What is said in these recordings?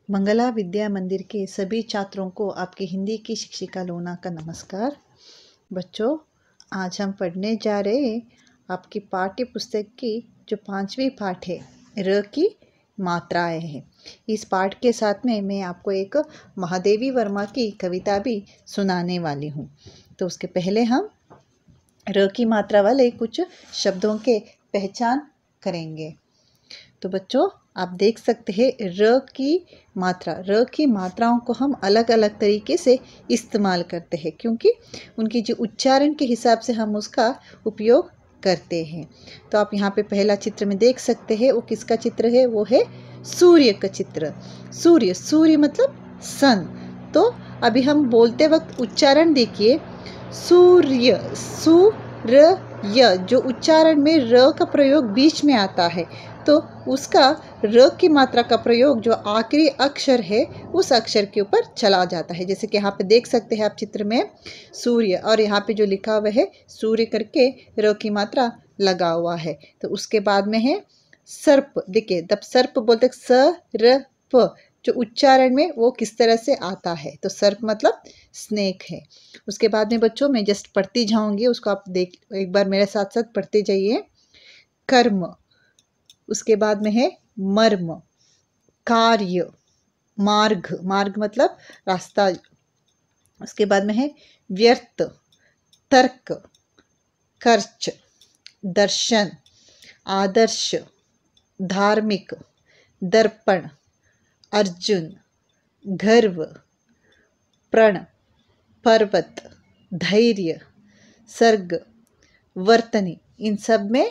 मंगला विद्या मंदिर के सभी छात्रों को आपकी हिंदी की शिक्षिका लोना का नमस्कार। बच्चों, आज हम पढ़ने जा रहे हैं आपकी पाठ्य पुस्तक की जो 5वीं पाठ है, र की मात्राएं हैं। इस पाठ के साथ में मैं आपको एक महादेवी वर्मा की कविता भी सुनाने वाली हूँ। तो उसके पहले हम र की मात्रा वाले कुछ शब्दों के पहचान करेंगे। तो बच्चों, आप देख सकते हैं र की मात्राओं को हम अलग अलग तरीके से इस्तेमाल करते हैं, क्योंकि उनकी जो उच्चारण के हिसाब से हम उसका उपयोग करते हैं। तो आप यहाँ पे पहला चित्र में देख सकते हैं, वो किसका चित्र है? वो है सूर्य का चित्र। सूर्य मतलब सन। तो अभी हम बोलते वक्त उच्चारण देखिए, सूर्य, जो उच्चारण में र का प्रयोग बीच में आता है, तो उसका र की मात्रा का प्रयोग जो आखिरी अक्षर है उस अक्षर के ऊपर चला जाता है। जैसे कि यहाँ पे देख सकते हैं आप चित्र में सूर्य, और यहाँ पे जो लिखा हुआ है सूर्य करके र की मात्रा लगा हुआ है। तो उसके बाद में है सर्प। देखिए, जब सर्प बोलते स र प, जो उच्चारण में वो किस तरह से आता है, तो सर्प मतलब स्नेक है। उसके बाद में बच्चों, मैं जस्ट पढ़ती जाऊंगी, उसको आप देख एक बार मेरे साथ साथ पढ़ते जाइए। कर्म, उसके बाद में है मर्म, कार्य, मार्ग मतलब रास्ता। उसके बाद में है व्यर्थ, तर्क, खर्च, दर्शन, आदर्श, धार्मिक, दर्पण, अर्जुन, गर्व, प्रण, पर्वत, धैर्य, सर्ग, वर्तनी। इन सब में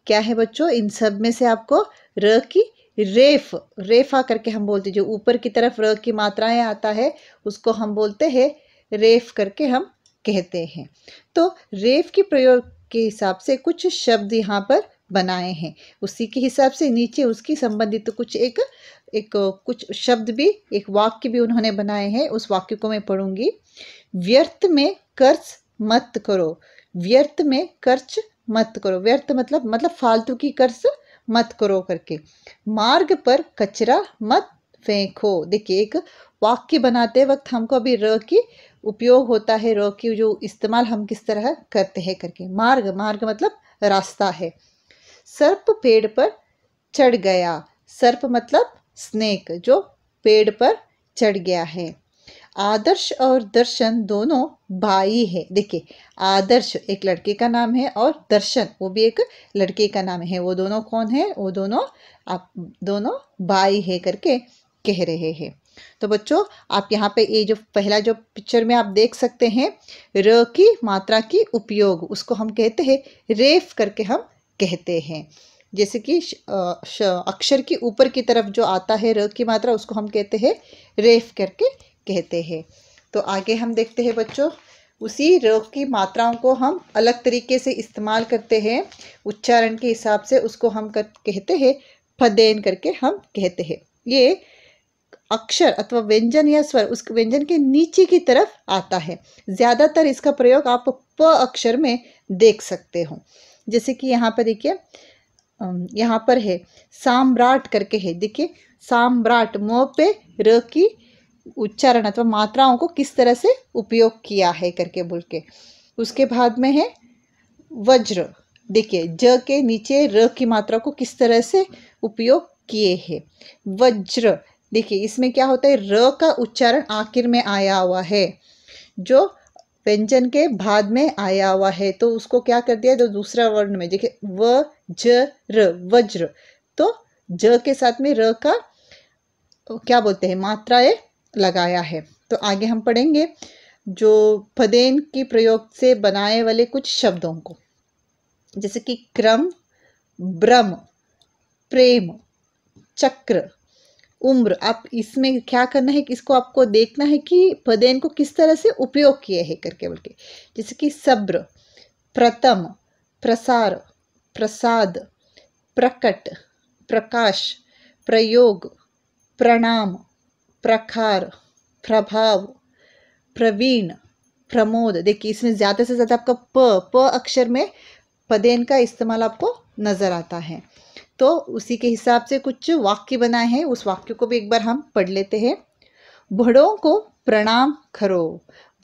क्या है बच्चों? इन सब में से आपको र की रेफा करके हम बोलते हैं, जो ऊपर की तरफ र की मात्राएं आता है उसको हम बोलते हैं रेफ करके हम कहते हैं। तो रेफ की प्रयोग के हिसाब से कुछ शब्द यहाँ पर बनाए हैं, उसी के हिसाब से नीचे उसकी संबंधित तो कुछ कुछ शब्द भी, एक वाक्य भी उन्होंने बनाए हैं। उस वाक्य को मैं पढ़ूंगी। व्यर्थ में खर्च मत करो, व्यर्थ में खर्च मत करो। व्यर्थ मतलब फालतू की खर्च मत करो करके। मार्ग पर कचरा मत फेंको। देखिए, एक वाक्य बनाते वक्त हमको अभी र की उपयोग होता है, र की जो इस्तेमाल हम किस तरह करते हैं करके। मार्ग मतलब रास्ता है। सर्प पेड़ पर चढ़ गया। सर्प मतलब स्नेक, जो पेड़ पर चढ़ गया है। आदर्श और दर्शन दोनों भाई है। देखिए, आदर्श एक लड़के का नाम है और दर्शन वो भी एक लड़के का नाम है। वो दोनों कौन है? वो दोनों भाई है करके कह रहे हैं। तो बच्चों, आप यहाँ पे ये जो पहला जो पिक्चर में आप देख सकते हैं, र की मात्रा की उपयोग, उसको हम कहते हैं रेफ करके हम कहते हैं। जैसे कि अक्षर की ऊपर की तरफ जो आता है र की मात्रा, उसको हम कहते हैं रेफ करके कहते हैं। तो आगे हम देखते हैं बच्चों, उसी र की मात्राओं को हम अलग तरीके से इस्तेमाल करते हैं उच्चारण के हिसाब से। उसको हम कहते हैं फदेन करके हम कहते हैं। ये अक्षर अथवा व्यंजन या स्वर उस व्यंजन के नीचे की तरफ आता है। ज्यादातर इसका प्रयोग आप प अक्षर में देख सकते हो। जैसे कि यहाँ पर देखिए, यहाँ पर है साम्राट करके है। देखिए, साम्राट, म पे र की उच्चारण अथवा मात्राओं को किस तरह से उपयोग किया है करके बोल के। उसके बाद में है वज्र। देखिए, ज के नीचे र की मात्रा को किस तरह से उपयोग किए हैं। वज्र, देखिए इसमें क्या होता है, र का उच्चारण आखिर में आया हुआ है, जो व्यंजन के बाद में आया हुआ है, तो उसको क्या कर दिया, जो दूसरा वर्ण में। देखिए, व ज र, वज्र। तो ज के साथ में र का क्या बोलते हैं, मात्राएं लगाया है। तो आगे हम पढ़ेंगे जो फदेन की प्रयोग से बनाए वाले कुछ शब्दों को, जैसे कि क्रम, ब्रह्म, प्रेम, चक्र, उम्र। आप इसमें क्या करना है कि इसको आपको देखना है कि फदेन को किस तरह से उपयोग किए हैं करके बोल के। जैसे कि सब्र, प्रथम, प्रसार, प्रसाद, प्रकट, प्रकाश, प्रयोग, प्रणाम, प्रखार, प्रभाव, प्रवीण, प्रमोद। देखिए, इसमें ज्यादा से ज्यादा आपका प अक्षर में पदेन का इस्तेमाल आपको नजर आता है। तो उसी के हिसाब से कुछ वाक्य बनाए हैं, उस वाक्य को भी एक बार हम पढ़ लेते हैं। बड़ों को प्रणाम करो।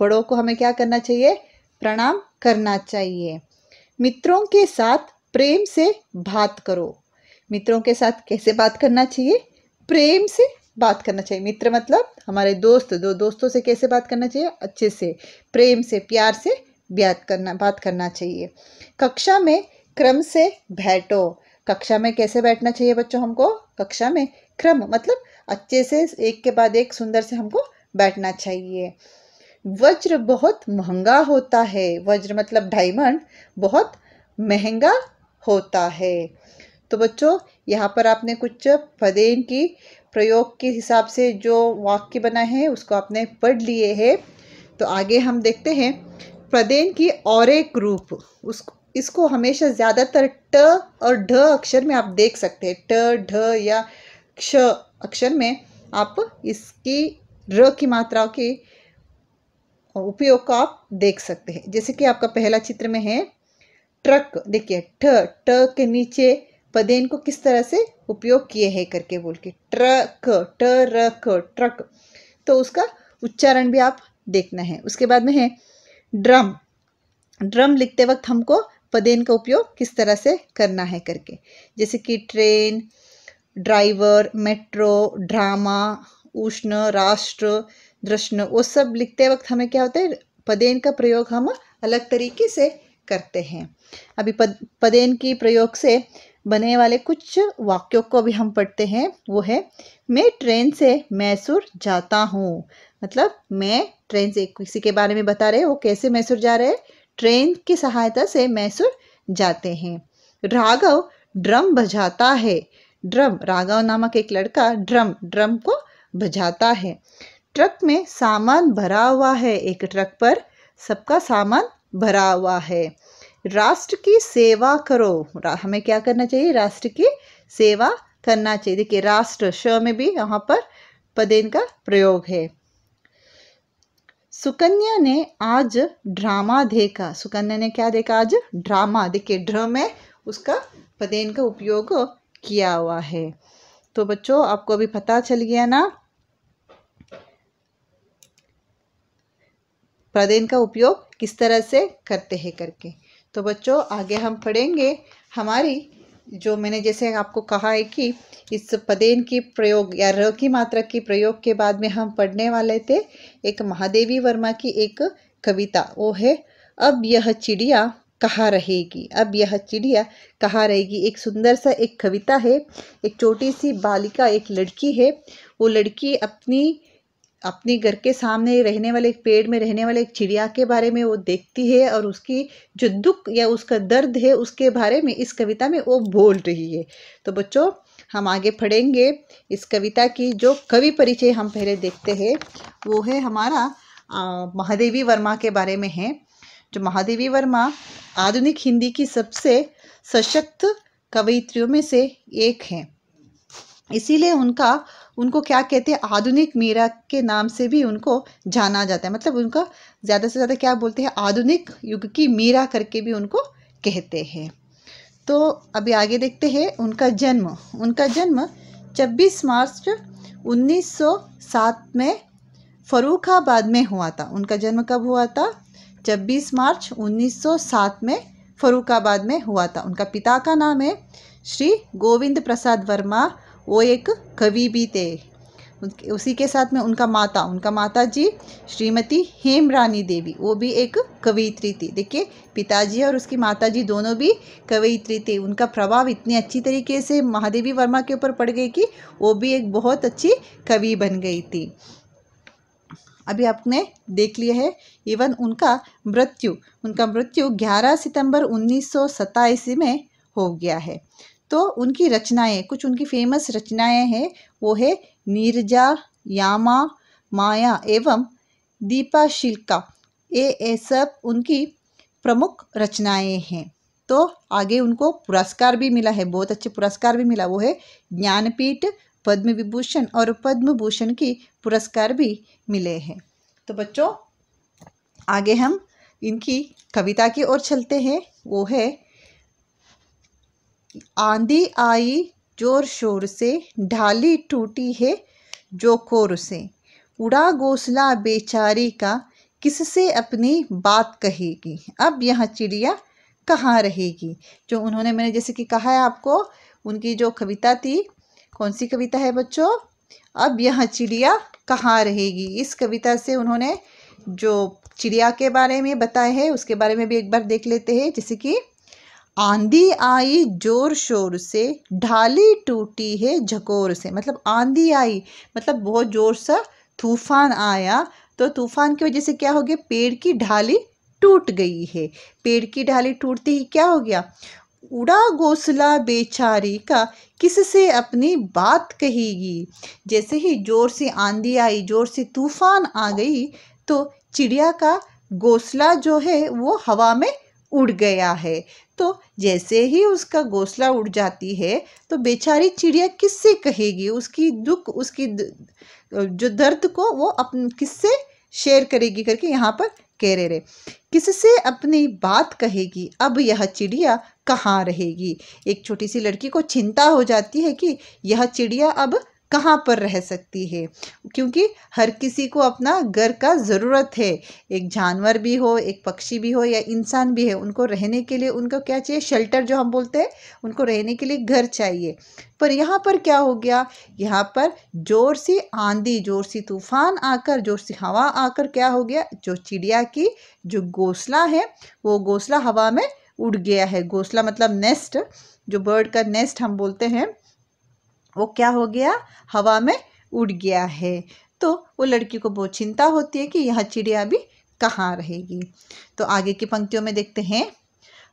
बड़ों को हमें क्या करना चाहिए? प्रणाम करना चाहिए। मित्रों के साथ प्रेम से बात करो। मित्रों के साथ कैसे बात करना चाहिए? प्रेम से बात करना चाहिए। मित्र मतलब हमारे दोस्त, दो दोस्तों से कैसे बात करना चाहिए? अच्छे से, प्रेम से, प्यार से बात करना चाहिए। कक्षा में क्रम से बैठो। कक्षा में कैसे बैठना चाहिए बच्चों हमको? कक्षा में क्रम मतलब अच्छे से एक के बाद एक सुंदर से हमको बैठना चाहिए। वज्र बहुत महंगा होता है। वज्र मतलब डायमंड बहुत महंगा होता है। तो बच्चों यहाँ पर आपने कुछ पदेन की प्रयोग के हिसाब से जो वाक्य बनाए हैं उसको आपने पढ़ लिए हैं। तो आगे हम देखते हैं पदेन की और एक रूप। इसको हमेशा ज़्यादातर ट और ढ अक्षर में आप देख सकते हैं। ट, ढ या क्ष अक्षर में आप इसकी र की मात्राओं के उपयोग को आप देख सकते हैं। जैसे कि आपका पहला चित्र में है ट्रक। देखिए ट के नीचे पदेन को किस तरह से उपयोग किए हैं करके बोल के, ट्रक, ट र क, ट्रक। तो उसका उच्चारण भी आप देखना है। उसके बाद में है ड्रम। ड्रम लिखते वक्त हमको पदेन का उपयोग किस तरह से करना है करके, जैसे कि ट्रेन, ड्राइवर, मेट्रो, ड्रामा, उष्ण, राष्ट्र, दृष्ण, वो सब लिखते वक्त हमें क्या होता है? पदेन का प्रयोग हम अलग तरीके से करते हैं। अभी पदेन की प्रयोग से बने वाले कुछ वाक्यों को भी हम पढ़ते हैं। वो है मैं ट्रेन से मैसूर जाता हूँ। मतलब मैं ट्रेन से, किसी के बारे में बता रहे हैं, वो कैसे मैसूर जा रहे हैं? ट्रेन की सहायता से मैसूर जाते हैं। राघव ड्रम बजाता है। ड्रम, राघव नामक एक लड़का ड्रम को बजाता है। ट्रक में सामान भरा हुआ है। एक ट्रक पर सबका सामान भरा हुआ है। राष्ट्र की सेवा करो। हमें क्या करना चाहिए? राष्ट्र की सेवा करना चाहिए। देखिए राष्ट्र, श में भी यहाँ पर पदेन का प्रयोग है। सुकन्या ने आज ड्रामा देखा। सुकन्या ने क्या देखा? आज ड्रामा। देखिए ड्र में उसका पदेन का उपयोग किया हुआ है। तो बच्चों आपको अभी पता चल गया ना पदेन का उपयोग किस तरह से करते हैं करके। तो बच्चों आगे हम पढ़ेंगे हमारी, जो मैंने जैसे आपको कहा है कि इस पदेन की प्रयोग या र की मात्रा की प्रयोग के बाद में हम पढ़ने वाले थे एक महादेवी वर्मा की एक कविता। वो है अब यह चिड़िया कहाँ रहेगी। अब यह चिड़िया कहाँ रहेगी। एक सुंदर सा एक कविता है। एक छोटी सी बालिका, एक लड़की है। वो लड़की अपने घर के सामने रहने वाले एक पेड़ में रहने वाले एक चिड़िया के बारे में वो देखती है और उसकी जो दुख या उसका दर्द है उसके बारे में इस कविता में वो बोल रही है। तो बच्चों हम आगे पढ़ेंगे इस कविता की जो कवि परिचय हम पहले देखते हैं। वो है हमारा महादेवी वर्मा के बारे में है। जो महादेवी वर्मा आधुनिक हिंदी की सबसे सशक्त कवयित्रियों में से एक हैं। इसीलिए उनको क्या कहते हैं? आधुनिक मीरा के नाम से भी उनको जाना जाता है। मतलब उनका ज़्यादा से ज़्यादा क्या बोलते हैं? आधुनिक युग की मीरा करके भी उनको कहते हैं। तो अभी आगे देखते हैं उनका जन्म। उनका जन्म 26 मार्च 1907 में फर्रुखाबाद में हुआ था। उनका जन्म कब हुआ था? 26 मार्च 1907 में फर्रुखाबाद में हुआ था। उनका पिता का नाम है श्री गोविंद प्रसाद वर्मा। वो एक कवि भी थे। उसी के साथ में उनका माता जी श्रीमती हेमरानी देवी, वो भी एक कवयित्री थी। देखिए पिताजी और उसकी माताजी दोनों भी कवयित्री थे। उनका प्रभाव इतनी अच्छी तरीके से महादेवी वर्मा के ऊपर पड़ गई कि वो भी एक बहुत अच्छी कवि बन गई थी। अभी आपने देख लिया है। इवन उनका मृत्यु 11 सितंबर 1987 में हो गया है। तो उनकी रचनाएं, कुछ उनकी फेमस रचनाएं हैं। वो है नीरजा, यामा, माया एवं दीपाशिल्का। ये सब उनकी प्रमुख रचनाएं हैं। तो आगे उनको पुरस्कार भी मिला है, बहुत अच्छे पुरस्कार भी मिला। वो है ज्ञानपीठ, पद्म विभूषण और पद्म भूषण की पुरस्कार भी मिले हैं। तो बच्चों आगे हम इनकी कविता की ओर चलते हैं। वो है आंधी आई जोर शोर से, ढाली टूटी है जोकोर से, उड़ा घोंसला बेचारी का, किससे अपनी बात कहेगी। अब यह चिड़िया कहाँ रहेगी। जो उन्होंने, मैंने जैसे कि कहा है आपको, उनकी जो कविता थी, कौन सी कविता है बच्चों, अब यह चिड़िया कहाँ रहेगी। इस कविता से उन्होंने जो चिड़िया के बारे में बताया है उसके बारे में भी एक बार देख लेते हैं। जैसे कि आंधी आई जोर शोर से, ढाली टूटी है झकोर से। मतलब आंधी आई मतलब बहुत जोर सा तूफान आया, तो तूफान की वजह से क्या हो गया, पेड़ की ढाली टूट गई है। पेड़ की ढाली टूटते ही क्या हो गया, उड़ा घोंसला बेचारी का, किससे अपनी बात कहेगी। जैसे ही जोर से आंधी आई, जोर से तूफान आ गई, तो चिड़िया का घोंसला जो है वो हवा में उड़ गया है। तो जैसे ही उसका घोंसला उड़ जाती है तो बेचारी चिड़िया किससे कहेगी, उसकी दुख, उसकी जो दर्द को वो अपन किससे शेयर करेगी करके यहाँ पर कह रहे, किससे अपनी बात कहेगी। अब यह चिड़िया कहाँ रहेगी। एक छोटी सी लड़की को चिंता हो जाती है कि यह चिड़िया अब कहाँ पर रह सकती है, क्योंकि हर किसी को अपना घर का ज़रूरत है। एक जानवर भी हो, एक पक्षी भी हो या इंसान भी है, उनको रहने के लिए उनको क्या चाहिए, शेल्टर जो हम बोलते हैं, उनको रहने के लिए घर चाहिए। पर यहाँ पर क्या हो गया, यहाँ पर जोर सी आंधी, जोर सी तूफान आकर, जोर सी हवा आकर क्या हो गया, जो चिड़िया की जो घोंसला है वो घोंसला हवा में उड़ गया है। घोंसला मतलब नेस्ट, जो बर्ड का नेस्ट हम बोलते हैं, वो क्या हो गया, हवा में उड़ गया है। तो वो लड़की को बहुत चिंता होती है कि यह चिड़िया भी कहाँ रहेगी। तो आगे की पंक्तियों में देखते हैं,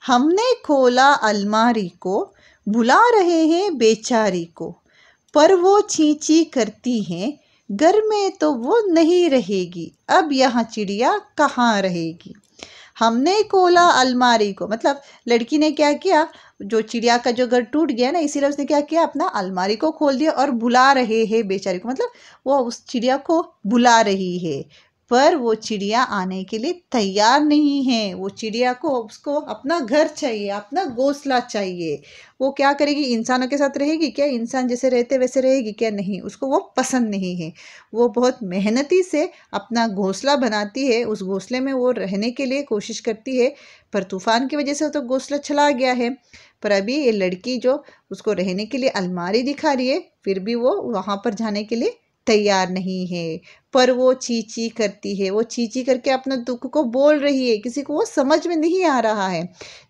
हमने खोला अलमारी को, बुला रहे हैं बेचारी को, पर वो चींची करती है, घर में तो वो नहीं रहेगी। अब यह चिड़िया कहाँ रहेगी। हमने खोला अलमारी को मतलब लड़की ने क्या किया, जो चिड़िया का जो घर टूट गया ना, इसीलिए उसने क्या किया, अपना अलमारी को खोल दिया और बुला रहे हैं बेचारी को, मतलब वो उस चिड़िया को बुला रही है, पर वो चिड़िया आने के लिए तैयार नहीं है। वो चिड़िया को, उसको अपना घर चाहिए, अपना घोंसला चाहिए। वो क्या करेगी, इंसानों के साथ रहेगी क्या, इंसान जैसे रहते वैसे रहेगी क्या, नहीं, उसको वो पसंद नहीं है। वो बहुत मेहनती से अपना घोंसला बनाती है, उस घोंसले में वो रहने के लिए कोशिश करती है, पर तूफान की वजह से तो घोंसला चला गया है। पर अभी ये लड़की जो उसको रहने के लिए अलमारी दिखा रही है, फिर भी वो वहाँ पर जाने के लिए तैयार नहीं है। पर वो चींची करती है, वो चींची करके अपना दुख को बोल रही है, किसी को वो समझ में नहीं आ रहा है।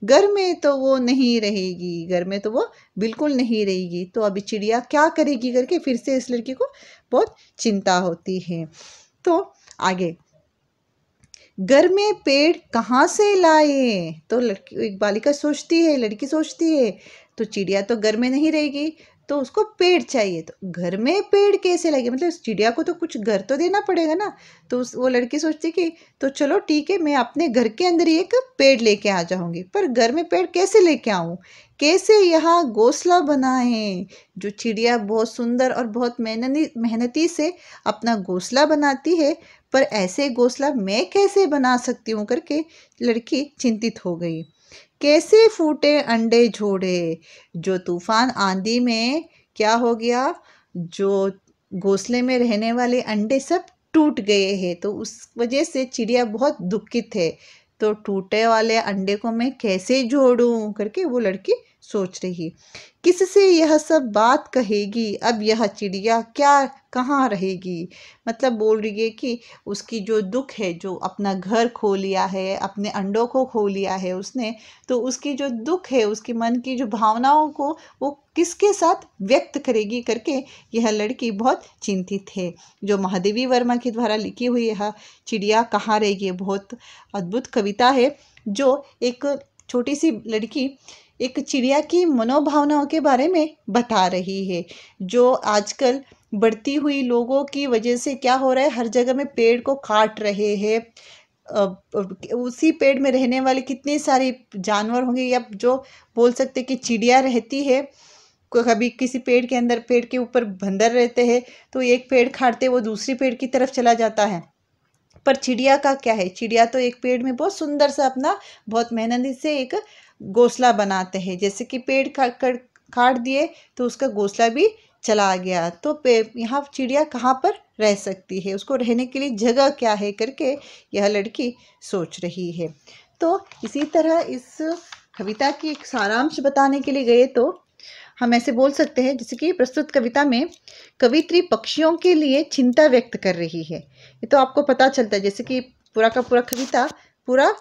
घर में तो वो नहीं रहेगी, घर में तो वो बिल्कुल नहीं रहेगी। तो अभी चिड़िया क्या करेगी करके फिर से इस लड़की को बहुत चिंता होती है। तो आगे, घर में पेड़ कहाँ से लाए। तो लड़की, एक बालिका सोचती है, लड़की सोचती है, तो चिड़िया तो घर में नहीं रहेगी, तो उसको पेड़ चाहिए, तो घर में पेड़ कैसे लगे, मतलब उस चिड़िया को तो कुछ घर तो देना पड़ेगा ना। तो वो लड़की सोचती कि तो चलो ठीक है, मैं अपने घर के अंदर ही एक पेड़ लेके आ जाऊंगी, पर घर में पेड़ कैसे लेके आऊँ, कैसे यहाँ घोंसला बनाए। जो चिड़िया बहुत सुंदर और बहुत मेहनती से अपना घोंसला बनाती है, पर ऐसे घोंसला मैं कैसे बना सकती हूँ करके लड़की चिंतित हो गई। कैसे फूटे अंडे जोड़े। जो तूफान आंधी में क्या हो गया, जो घोंसले में रहने वाले अंडे सब टूट गए हैं, तो उस वजह से चिड़िया बहुत दुखित है। तो टूटे वाले अंडे को मैं कैसे जोड़ूं करके वो लड़की सोच रही। किससे यह सब बात कहेगी। अब यह चिड़िया क्या कहाँ रहेगी, मतलब बोल रही है कि उसकी जो दुख है, जो अपना घर खो लिया है, अपने अंडों को खो लिया है उसने, तो उसकी जो दुख है, उसकी मन की जो भावनाओं को वो किसके साथ व्यक्त करेगी करके यह लड़की बहुत चिंतित है। जो महादेवी वर्मा के द्वारा लिखी हुई यह चिड़िया कहाँ रहेगी बहुत अद्भुत कविता है, जो एक छोटी सी लड़की एक चिड़िया की मनोभावनाओं के बारे में बता रही है। जो आजकल बढ़ती हुई लोगों की वजह से क्या हो रहा है, हर जगह में पेड़ को काट रहे हैं। उसी पेड़ में रहने वाले कितने सारे जानवर होंगे, या जो बोल सकते कि चिड़िया रहती है, कभी किसी पेड़ के अंदर, पेड़ के ऊपर बंदर रहते हैं, तो एक पेड़ काटते वो दूसरी पेड़ की तरफ चला जाता है। पर चिड़िया का क्या है, चिड़िया तो एक पेड़ में बहुत सुंदर सा अपना बहुत मेहनत से एक घोंसला बनाते हैं। जैसे कि पेड़ काट दिए तो उसका घोंसला भी चला गया, तो यहाँ चिड़िया कहाँ पर रह सकती है, उसको रहने के लिए जगह क्या है करके यह लड़की सोच रही है। तो इसी तरह इस कविता की एक सारांश बताने के लिए गए तो हम ऐसे बोल सकते हैं, जैसे कि प्रस्तुत कविता में कवित्री पक्षियों के लिए चिंता व्यक्त कर रही है। ये तो आपको पता चलता है, जैसे कि पूरा का पूरा कविता पूरा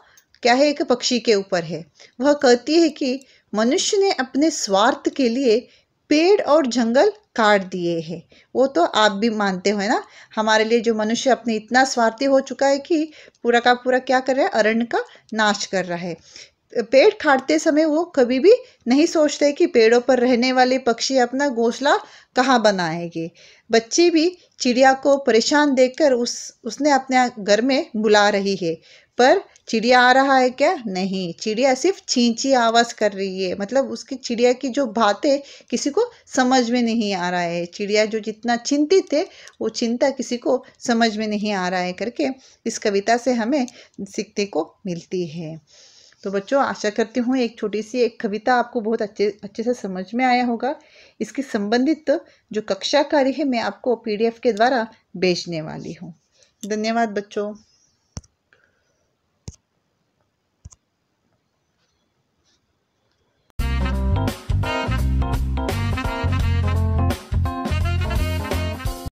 क्या है, एक पक्षी के ऊपर है। वह कहती है कि मनुष्य ने अपने स्वार्थ के लिए पेड़ और जंगल काट दिए हैं। वो तो आप भी मानते हो ना, हमारे लिए जो मनुष्य अपने इतना स्वार्थी हो चुका है कि पूरा का पूरा क्या कर रहा है, अरण्य का नाश कर रहा है। पेड़ काटते समय वो कभी भी नहीं सोचते कि पेड़ों पर रहने वाले पक्षी अपना घोंसला कहाँ बनाएंगे। बच्ची भी चिड़िया को परेशान देखकर उसने अपने घर में बुला रही है, पर चिड़िया आ रहा है क्या? नहीं, चिड़िया सिर्फ चींची आवाज कर रही है। मतलब उसकी चिड़िया की जो बातें किसी को समझ में नहीं आ रहा है। चिड़िया जो जितना चिंतित है वो चिंता किसी को समझ में नहीं आ रहा है करके इस कविता से हमें सीखने को मिलती है। तो बच्चों, आशा करती हूँ एक छोटी सी एक कविता आपको बहुत अच्छे से समझ में आया होगा। इसकी संबंधित जो कक्षा कार्य है मैं आपको PDF के द्वारा भेजने वाली हूँ। धन्यवाद बच्चों।